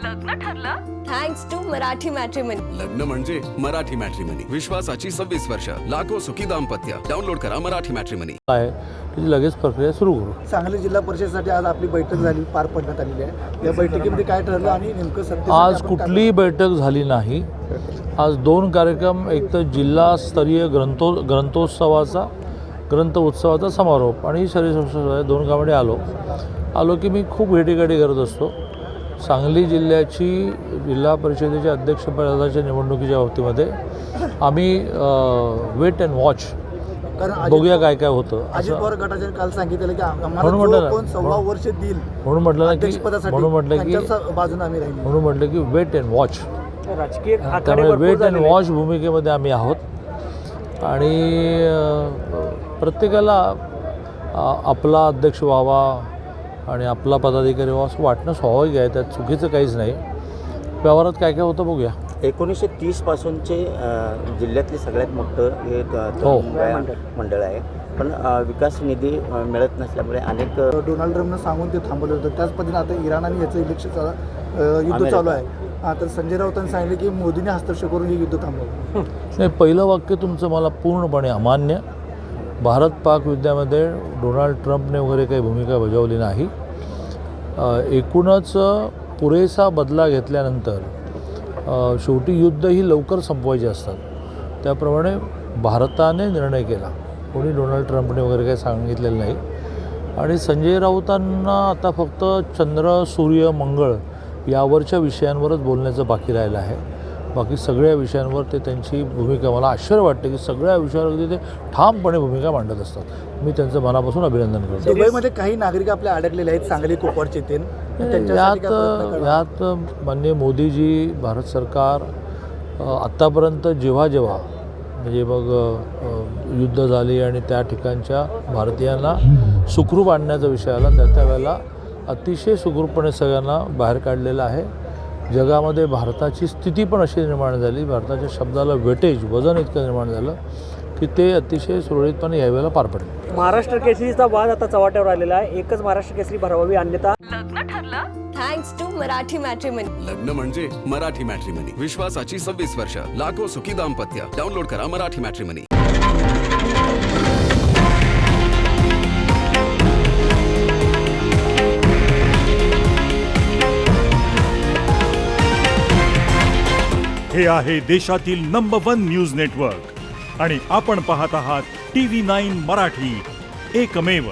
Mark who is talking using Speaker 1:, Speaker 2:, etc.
Speaker 1: लग्न ठरलं thanks to Marathi matrimony.
Speaker 2: लग्न म्हणजे मराठी मॅट्रिमनी. विश्वासाची 26 वर्ष. लाखो सुखी दाम्पत्य. डाउनलोड करा मराठी मॅट्रिमनी.
Speaker 3: आहे त्याची लगेच प्रक्रिया सुरू करू.
Speaker 4: सांगली जिल्हा परिषदेसाठी आज आपली बैठक झाली, पार पडण्यात आलेली आहे. या बैठकीमध्ये काय ठरलं आणि नेमकं सत्य
Speaker 3: आज कुठलीही बैठक झाली नाही. आज 2 कार्यक्रम, एक तर जिल्हास्तरीय ग्रंथोत्सवाचा ग्रंथ उत्सवाचा समारोप आणि शरीर संस्था 2 कामाने आलो की मी खूप भेटीगाठी करत असतो. सांगली जिल्ह्याची जिल्हा परिषदेच्या अध्यक्षपदाच्या निवडणुकीच्या बाबतीमध्ये आम्ही वेट अँड वॉच बघूया काय काय होतं.
Speaker 4: अजित पवार गटाचे काल सांगितलं की
Speaker 3: म्हणून म्हटलं
Speaker 4: कोण 16 वर्ष देईल
Speaker 3: म्हणून म्हटलं की
Speaker 4: बाजूने आम्ही राहील
Speaker 3: म्हणून म्हटलं की वेट अँड वॉच.
Speaker 4: राजकीय
Speaker 3: त्यामुळे वेट अँड वॉच भूमिकेमध्ये आम्ही आहोत आणि प्रत्येकाला आपला अध्यक्ष व्हावा आणि आपला पदाधिकारी व्हावा असं वाटणं स्वाभाविक आहे. त्यात चुकीचं काहीच नाही. व्यवहारात काय काय होतं बघूया.
Speaker 5: 1930 पासूनचे जिल्ह्यातले सगळ्यात मोठं हे मंडळ आहे, पण विकास निधी मिळत नसल्यामुळे अनेक
Speaker 4: डोनाल्ड ट्रम्पनं सांगून ते थांबवलं होतं. त्याच पद्धतीने आता इराण आणि याचं युद्ध चालू आहे. तर संजय राऊतांनी सांगितलं की मोदीने हस्तक्षेप करून हे युद्ध थांबवलं.
Speaker 3: नाही, पहिलं वाक्य तुमचं मला पूर्णपणे अमान्य. भारत पाक युद्धामध्ये डोनाल्ड ट्रम्पने वगैरे काही भूमिका बजावली नाही. एकूणच पुरेसा बदला घेतल्यानंतर शेवटी युद्ध ही लवकर संपवायची असतात. त्याप्रमाणे भारताने निर्णय केला. कोणी डोनाल्ड ट्रम्पने वगैरे काही सांगितलेलं नाही. आणि संजय राऊतांना आता फक्त चंद्र, सूर्य, मंगळ यावरच्या विषयांवरच बोलण्याचं बाकी राहिलं आहे. बाकी सगळ्या विषयांवर ते त्यांची भूमिका, मला आश्चर्य वाटतं की सगळ्या विषयावर ते ठामपणे भूमिका मांडत असतात. मी त्यांचं मनापासून अभिनंदन करतो.
Speaker 4: दुबईमध्ये काही नागरिक आपले अडकलेले आहेत, सांगली कोपरचे ते.
Speaker 3: यात माननीय मोदीजी, भारत सरकार आत्तापर्यंत जेव्हा म्हणजे मग युद्ध झाली आणि त्या ठिकाणच्या भारतीयांना सुखरूप आणण्याचा विषय आला, त्या वेळेला अतिशय सुखरूपपणे सगळ्यांना बाहेर काढलेलं आहे. जगामध्ये भारताची स्थिती पण अशी निर्माण झाली, भारताच्या शब्दाला वेटेज, वजन इतकं निर्माण झालं की ते अतिशय सुरळीतपणे यावेळेला पार पडले.
Speaker 6: महाराष्ट्र केसरीचा वाद आता चव्हाट्यावर आलेला आहे. एकच महाराष्ट्र केसरी भरवावी, अन्यथा
Speaker 1: लग्न ठरलं थँक्स टू मराठी मॅट्रिमनी.
Speaker 2: लग्न म्हणजे मराठी मॅट्रिमनी. विश्वासाची 26 वर्ष. लाखो सुखी दाम्पत्य. डाउनलोड करा मराठी मॅट्रिमनी.
Speaker 7: हे आहे देशातील नंबर 1 न्यूज नेटवर्क आणि आपण पाहत आहात TV9 मराठी, एकमेव.